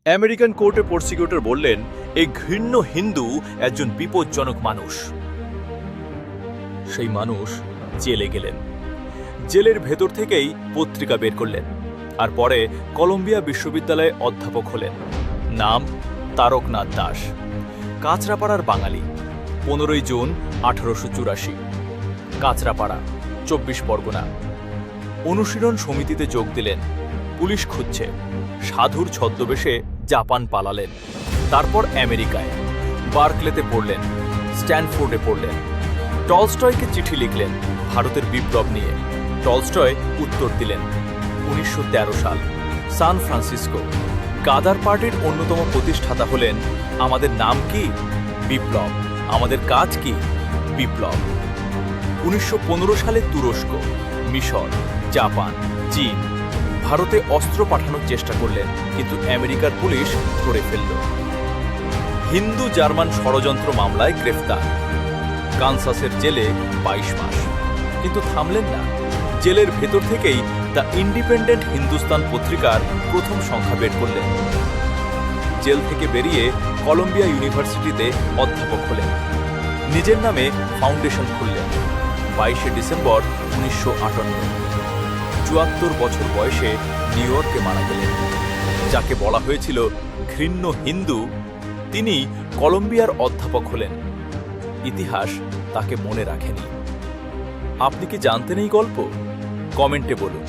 American কোর্টে prosecutor বললেন, এই ঘৃণ্য হিন্দু একজন বিপজ্জনক মানুষ। সেই মানুষ জেলে গেলেন। জেলের ভেতর থেকেই পত্রিকা বের করলেন, আর পরে কলম্বিয়া বিশ্ববিদ্যালয়ে অধ্যাপক হলেন। নাম তারকনাথ দাস, কাঁচরাপাড়ার বাঙালি। 15 জুন 1884, কাঁচরাপাড়া, 24 পরগনা। অনুশীলন সমিতিতে যোগ দিলেন। পুলিশ খুঁজছে। সাধুর ছদ্মবেশে জাপান পালালেন। তারপর আমেরিকায়, বার্কলেতে পড়লেন, স্ট্যানফোর্ডে পড়লেন। টলস্টয়কে চিঠি লিখলেন ভারতের বিপ্লব নিয়ে। টলস্টয় উত্তর দিলেন। 1913 সাল, সান ফ্রান্সিসকো। গাদার পার্টির অন্যতম প্রতিষ্ঠাতা হলেন। আমাদের নাম কি? বিপ্লব। আমাদের কাজ কি? বিপ্লব। 1915 সালে তুরস্ক, মিশর, জাপান, চীন ভারতে অস্ত্র পাঠানোর চেষ্টা করলেন, কিন্তু আমেরিকার পুলিশ ধরে ফেলল। হিন্দু জার্মান ষড়যন্ত্র মামলায় গ্রেফতার। কানসাসের জেলে 22 মাস, কিন্তু থামলেন না। জেলের ভেতর থেকেই দ্য ইন্ডিপেন্ডেন্ট হিন্দুস্তান পত্রিকার প্রথম সংখ্যা বের করলেন। জেল থেকে বেরিয়ে কলম্বিয়া ইউনিভার্সিটিতে অধ্যাপক হলেন। নিজের নামে ফাউন্ডেশন খুললেন। 22শে ডিসেম্বর 1958, 74 বছর বয়সে নিউ ইয়র্কে মারা গেলেন। যাকে বলা হয়েছিল ঘৃণ্য হিন্দু, তিনি কলম্বিয়ার অধ্যাপক হলেন। ইতিহাস তাকে মনে রাখেনি। আপনি কি জানতেন এই গল্প? কমেন্টে বলুন।